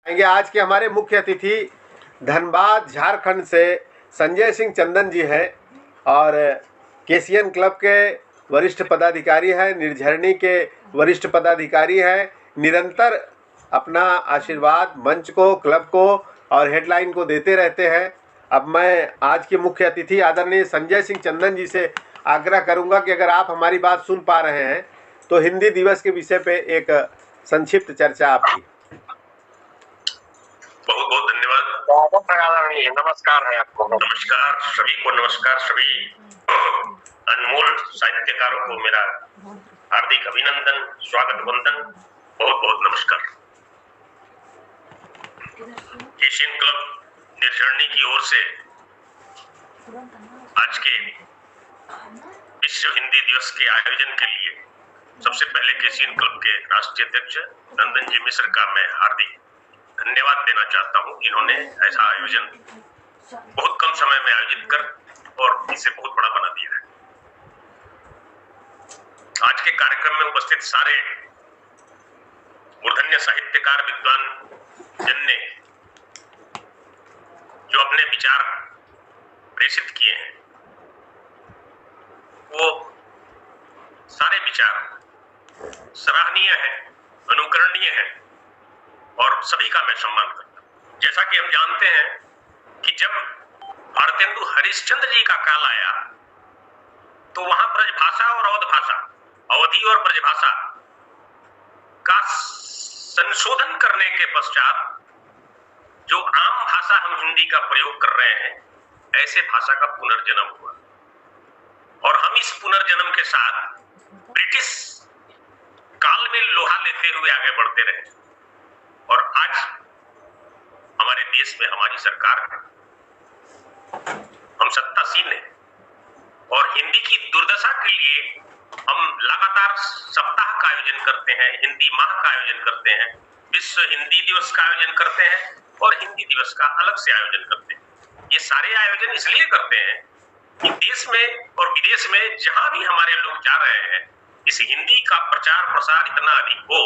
आएंगे। आज के हमारे मुख्य अतिथि धनबाद झारखंड से संजय सिंह चंदन जी हैं और केसीएन क्लब के वरिष्ठ पदाधिकारी हैं, निर्झरणी के वरिष्ठ पदाधिकारी हैं। निरंतर अपना आशीर्वाद मंच को, क्लब को और हेडलाइन को देते रहते हैं। अब मैं आज के मुख्य अतिथि आदरणीय संजय सिंह चंदन जी से आग्रह करूंगा कि अगर आप हमारी बात सुन पा रहे हैं तो हिंदी दिवस के विषय पे एक संक्षिप्त चर्चा आपकी। बहुत बहुत धन्यवाद। नमस्कार है आपको। नमस्कार सभी को, नमस्कार सभी अनमोल साहित्यकारों को मेरा हार्दिक अभिनंदन, स्वागत, वंदन, बहुत बहुत नमस्कार। केसीएन क्लब निर्झरणी की ओर से आज के विश्व हिंदी दिवस के आयोजन के लिए सबसे पहले केसीएन क्लब के राष्ट्रीय अध्यक्ष नंदन जी मिश्र का मैं हार्दिक धन्यवाद देना चाहता हूं। इन्होंने ऐसा आयोजन बहुत कम समय में आयोजित कर और इसे बहुत बड़ा बना दिया है। आज के कार्यक्रम में उपस्थित सारे मूर्धन्य साहित्यकार विद्वान जन ने जो अपने विचार प्रेषित किए हैं, वो सारे विचार सराहनीय हैं, अनुकरणीय हैं और सभी का मैं सम्मान करता हूं। जैसा कि हम जानते हैं कि जब भारतेंदु हरिश्चंद्र जी का काल आया तो वहां ब्रजभाषा और अवध भाषा, अवधी और ब्रजभाषा का संशोधन करने के पश्चात जो आम भाषा हम हिंदी का प्रयोग कर रहे हैं, ऐसे भाषा का पुनर्जन्म हुआ और हम इस पुनर्जन्म के साथ ब्रिटिश काल में लोहा लेते हुए आगे बढ़ते रहे और आज हमारे देश में हमारी सरकार है, हम सत्तासीन हैं और हिंदी की दुर्दशा के लिए हम लगातार सप्ताह का आयोजन करते हैं, हिंदी माह का आयोजन करते हैं, विश्व हिंदी दिवस का आयोजन करते हैं और हिंदी दिवस का अलग से आयोजन करते हैं। ये सारे आयोजन इसलिए करते हैं कि देश में और विदेश में जहां भी हमारे लोग जा रहे हैं, इस हिंदी का प्रचार प्रसार इतना अधिक हो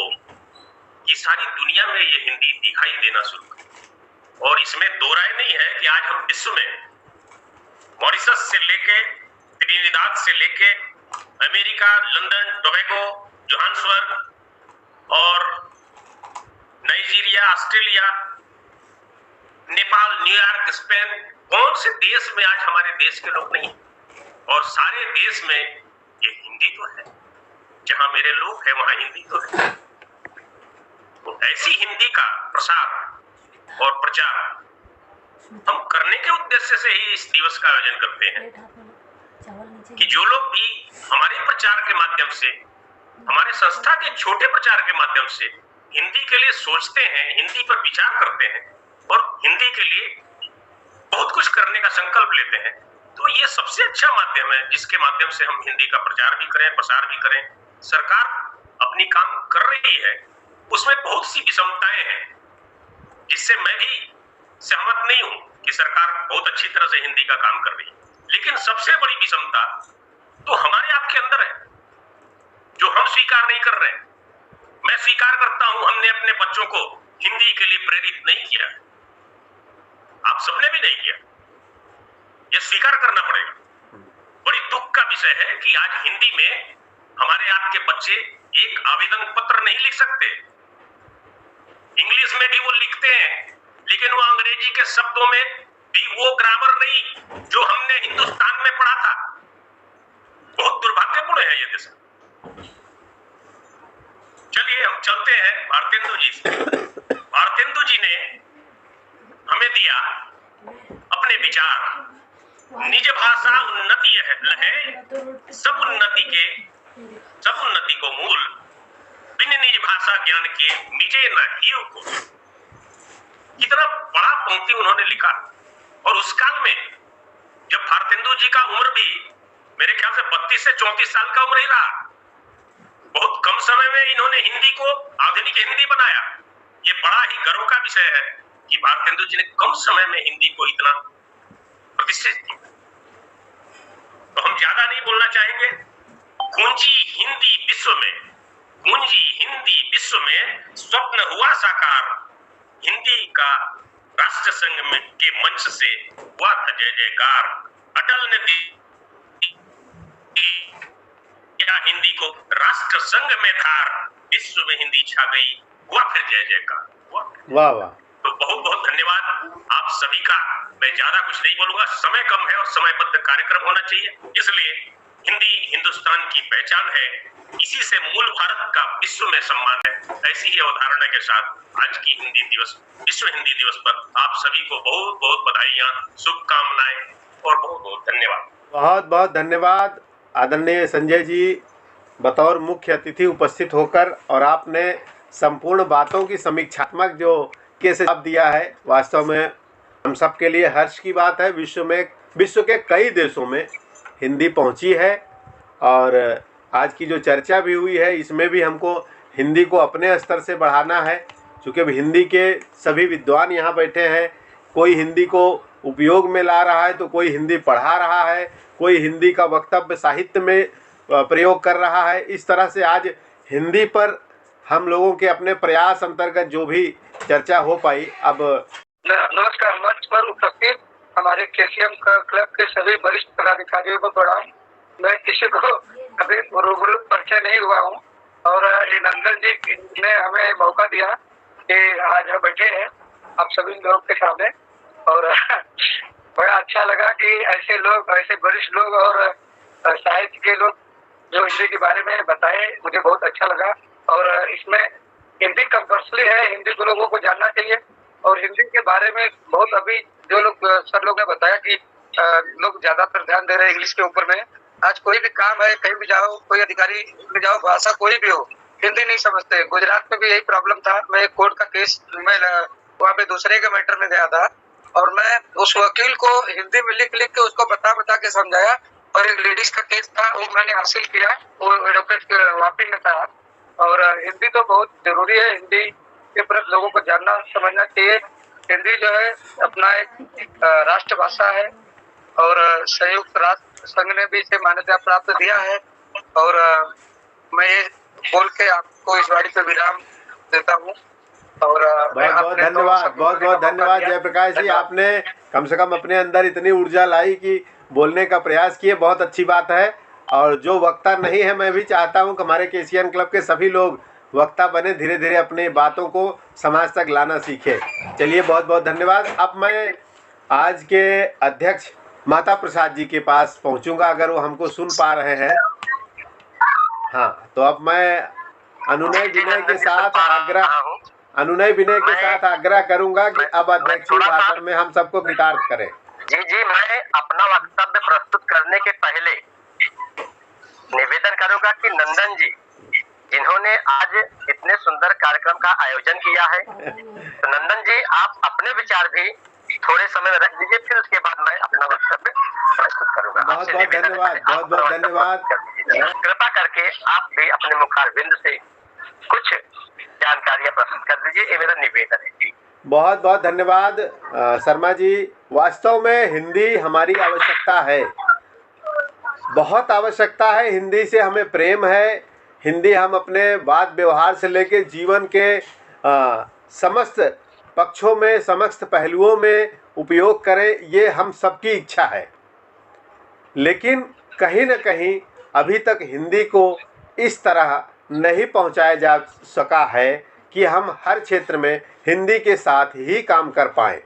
कि सारी दुनिया में ये हिंदी दिखाई देना शुरू करे। और इसमें दो राय नहीं है कि आज हम विश्व में मॉरिशस से लेके त्रिनिदाद से लेके अमेरिका, लंदन, टोबैगो, जोहान्सबर्ग और Nigeria, Australia, Nepal, New York, Spain, कौन से देश में आज हमारे देश के लोग नहीं और सारे देश में ये हिंदी तो है। जहां मेरे लोग हैं वहां हिंदी तो है। तो ऐसी हिंदी का प्रसार और प्रचार हम करने के उद्देश्य से ही इस दिवस का आयोजन करते हैं कि जो लोग भी हमारे प्रचार के माध्यम से, हमारे संस्था के छोटे प्रचार के माध्यम से हिंदी के लिए सोचते हैं, हिंदी पर विचार करते हैं और हिंदी के लिए बहुत कुछ करने का संकल्प लेते हैं, तो ये सबसे अच्छा माध्यम है जिसके माध्यम से हम हिंदी का प्रचार भी करें, प्रसार भी करें। सरकार अपनी काम कर रही है, उसमें बहुत सी विषमताएं हैं जिससे मैं भी सहमत नहीं हूं कि सरकार बहुत अच्छी तरह से हिंदी का काम कर रही है, लेकिन सबसे बड़ी विषमता तो हमारे आपके अंदर है जो हम स्वीकार नहीं कर रहे। मैं स्वीकार करता हूं, हमने अपने बच्चों को हिंदी के लिए प्रेरित नहीं किया, आप सबने भी नहीं किया, यह स्वीकार करना पड़ेगा। बड़ी दुख का विषय है कि आज हिंदी में हमारे आपके बच्चे एक आवेदन पत्र नहीं लिख सकते। इंग्लिश में भी वो लिखते हैं लेकिन वो अंग्रेजी के शब्दों में भी वो ग्रामर नहीं जो हमने हिंदुस्तान में पढ़ा था। बहुत दुर्भाग्यपूर्ण है ये दिशा। चलिए हम चलते हैं भारतेंदु जी से। भारतेंदु जी ने हमें दिया अपने विचार, निज भाषा उन्नति है, सब उन्नति को मूल, बिन निज भाषा ज्ञान के मिटे न हीव को। कितना बड़ा पंक्ति उन्होंने लिखा। और उस काल में जब भारतेंदु जी का उम्र भी मेरे ख्याल से 32 से 34 साल का उम्र ही रहा, बहुत कम समय में इन्होंने हिंदी को आधुनिक हिंदी बनाया। ये बड़ा ही गर्व का विषय है कि भारतेंदु जी ने कम समय में हिंदी को इतना प्रतिष्ठित किया। तो हम ज्यादा नहीं बोलना चाहेंगे। गूंजी हिंदी विश्व में, गूंजी हिंदी विश्व में, स्वप्न हुआ साकार, हिंदी का राष्ट्र संघ में के मंच से हुआ था जय जयकार। अटल ने दी क्या हिंदी को राष्ट्र संघ में धार, विश्व में हिंदी छा गई, हुआ फिर जय जयकार। वाह वाह। तो बहुत बहुत धन्यवाद आप सभी का। मैं ज्यादा कुछ नहीं बोलूंगा, समय कम है और समयबद्ध कार्यक्रम होना चाहिए, इसलिए हिंदी हिंदुस्तान की पहचान है, इसी से मूल भारत का विश्व में सम्मान है। ऐसी ही अवधारणा के साथ आज की हिंदी दिवस, विश्व हिंदी दिवस पर आप सभी को बहुत बहुत बधाइयां, शुभकामनाएं और बहुत बहुत धन्यवाद। बहुत बहुत धन्यवाद आदरणीय संजय जी, बतौर मुख्य अतिथि उपस्थित होकर, और आपने संपूर्ण बातों की समीक्षात्मक जो कैसे जवाब दिया है, वास्तव में हम सब के लिए हर्ष की बात है। विश्व के कई देशों में हिंदी पहुंची है, और आज की जो चर्चा भी हुई है इसमें भी हमको हिंदी को अपने स्तर से बढ़ाना है, क्योंकि अब हिंदी के सभी विद्वान यहाँ बैठे हैं। कोई हिंदी को उपयोग में ला रहा है तो कोई हिंदी पढ़ा रहा है, कोई हिंदी का वक्तव्य साहित्य में प्रयोग कर रहा है। इस तरह से आज हिंदी पर हम लोगों के अपने प्रयास अंतर्गत जो भी चर्चा हो पाई। अब नमस्कार। मंच पर उपस्थित हमारे केसीएम क्लब के सभी वरिष्ठ पदाधिकारियों को प्रणाम। मैं किसी को अभी रूबरू परिचय नहीं हुआ हूँ, और ये नंदन जी ने हमें मौका दिया कि आज हम बैठे हैं आप सभी लोगों के सामने, और बड़ा अच्छा लगा कि ऐसे लोग, ऐसे वरिष्ठ लोग और साहित्य के लोग जो हिंदी के बारे में बताए, मुझे बहुत अच्छा लगा। और इसमें हिंदी कंपल्सरी है, हिंदी को लोगों को जानना चाहिए। और हिंदी के बारे में बहुत अभी जो लोग सर लोग ने बताया कि लोग ज्यादातर ध्यान दे रहे हैं इंग्लिश के ऊपर में। आज कोई भी काम है, कहीं भी जाओ, कोई अधिकारी में जाओ, भाषा कोई भी हो, हिंदी नहीं समझते। गुजरात में भी यही प्रॉब्लम था। मैं एक कोर्ट का केस में वहाँ पे दूसरे के मैटर में गया था, और मैं उस वकील को हिंदी में लिख के उसको बता के समझाया, और एक लेडीज का केस था वो मैंने हासिल किया, वो एडवोकेट वापी में था। और हिंदी तो बहुत जरूरी है, हिंदी के प्रति लोगों को जानना समझना चाहिए। हिंदी जो है अपना एक राष्ट्रभाषा है, और संयुक्त राष्ट्र संघ ने भी इसे मान्यता प्राप्त दिया है। और मैं ये बोल के आपको इस वाणी पे विराम देता हूँ। और बहुत बहुत धन्यवाद जयप्रकाश जी, आपने कम से कम अपने अंदर इतनी ऊर्जा लाई कि बोलने का प्रयास किए, बहुत अच्छी बात है। और जो वक्ता नहीं है, मैं भी चाहता हूं कि हमारे केसीएन क्लब के सभी लोग वक्ता बने, धीरे धीरे अपनी बातों को समाज तक लाना सीखे। चलिए बहुत बहुत धन्यवाद। अब मैं आज के अध्यक्ष माता प्रसाद जी के पास पहुंचूंगा, अगर वो हमको सुन पा रहे हैं। हाँ, तो अब मैं अनुनय विनय के साथ आग्रह करूंगा कि अब अध्यक्षीय भाषण में हम सबको कृतार्थ करें। जी, मैं अपना वक्तव्य प्रस्तुत करने के पहले निवेदन करूंगा कि नंदन जी, जिन्होंने आज इतने सुंदर कार्यक्रम का आयोजन किया है, तो नंदन जी आप अपने विचार भी थोड़े समय में रख दीजिए, फिर उसके बाद मैं अपना वक्तव्य प्रस्तुत करूंगा। बहुत बहुत धन्यवाद। कृपा करके आप भी अपने मुखारबिंद से कुछ जानकारियां प्रस्तुत कर दीजिए, ये मेरा निवेदन है जी। बहुत बहुत धन्यवाद शर्मा जी। वास्तव में हिंदी हमारी आवश्यकता है, बहुत आवश्यकता है। हिंदी से हमें प्रेम है। हिंदी हम अपने बात व्यवहार से लेकर जीवन के समस्त पक्षों में, समस्त पहलुओं में उपयोग करें, ये हम सबकी इच्छा है। लेकिन कहीं न कहीं अभी तक हिंदी को इस तरह नहीं पहुंचाया जा सका है कि हम हर क्षेत्र में हिंदी के साथ ही काम कर पाएँ।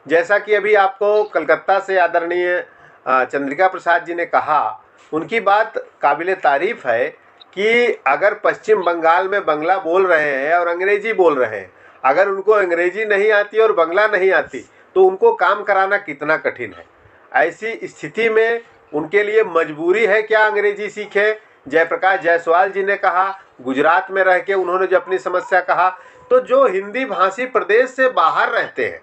जैसा कि अभी आपको कलकत्ता से आदरणीय चंद्रिका प्रसाद जी ने कहा, उनकी बात काबिले तारीफ़ है कि अगर पश्चिम बंगाल में बंगला बोल रहे हैं और अंग्रेजी बोल रहे हैं, अगर उनको अंग्रेजी नहीं आती और बंगला नहीं आती तो उनको काम कराना कितना कठिन है। ऐसी स्थिति में उनके लिए मजबूरी है क्या अंग्रेजी सीखे। जयप्रकाश जायसवाल जी ने कहा, गुजरात में रह के उन्होंने जो अपनी समस्या कहा, तो जो हिंदी भाषी प्रदेश से बाहर रहते हैं,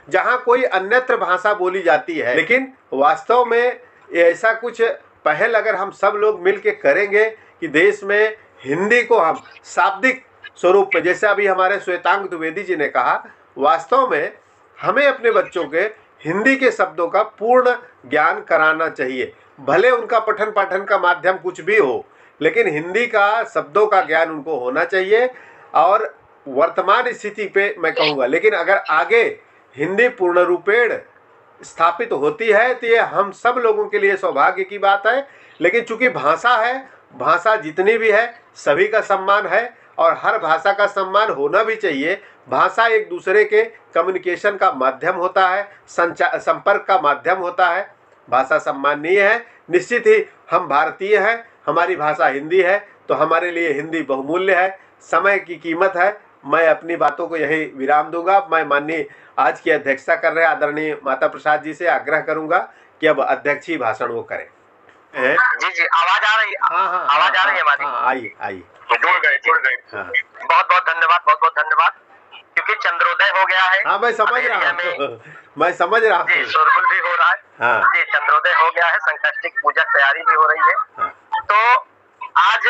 जहाँ कोई अन्यत्र भाषा बोली जाती है, लेकिन वास्तव में ऐसा कुछ पहल अगर हम सब लोग मिल के करेंगे कि देश में हिंदी को हम शाब्दिक स्वरूप में, जैसे अभी हमारे श्वेतांग द्विवेदी जी ने कहा, वास्तव में हमें अपने बच्चों के हिंदी के शब्दों का पूर्ण ज्ञान कराना चाहिए। भले उनका पठन पाठन का माध्यम कुछ भी हो, लेकिन हिंदी का शब्दों का ज्ञान उनको होना चाहिए। और वर्तमान स्थिति पे मैं कहूँगा, लेकिन अगर आगे हिंदी पूर्ण रूपेण स्थापित होती है तो ये हम सब लोगों के लिए सौभाग्य की बात है। लेकिन चूंकि भाषा है, भाषा जितनी भी है सभी का सम्मान है और हर भाषा का सम्मान होना भी चाहिए। भाषा एक दूसरे के कम्युनिकेशन का माध्यम होता है, संपर्क का माध्यम होता है। भाषा सम्माननीय है। निश्चित ही हम भारतीय हैं, हमारी भाषा हिंदी है, तो हमारे लिए हिंदी बहुमूल्य है, समय की कीमत है। मैं अपनी बातों को यही विराम दूंगा। मैं माननीय आज की अध्यक्षता कर रहे आदरणीय माता प्रसाद जी से आग्रह करूंगा कि अब अध्यक्ष ही भाषण वो करें। जी जी, आवाज आ रही है? हाँ, आवाज आ रही है हमारी? आइए आइए। जुड़ गए। हाँ बहुत बहुत धन्यवाद, क्योंकि चंद्रोदय हो गया है। हाँ, मैं समझ रहा हूँ। जी, शोरगुल भी हो रहा है। हाँ जी, चंद्रोदय हो गया है, संकष्टी पूजा तैयारी भी हो रही है। हाँ। तो आज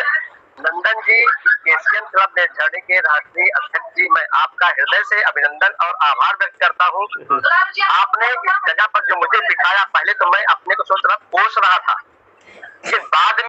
नंदन जी, केसीएन क्लब निर्झरणी के राष्ट्रीय अध्यक्ष जी, मैं आपका हृदय से अभिनंदन और आभार व्यक्त करता हूँ। आपने इस जगह पर जो मुझे दिखाया, पहले तो मैं अपने को सोच रहा कोस रहा था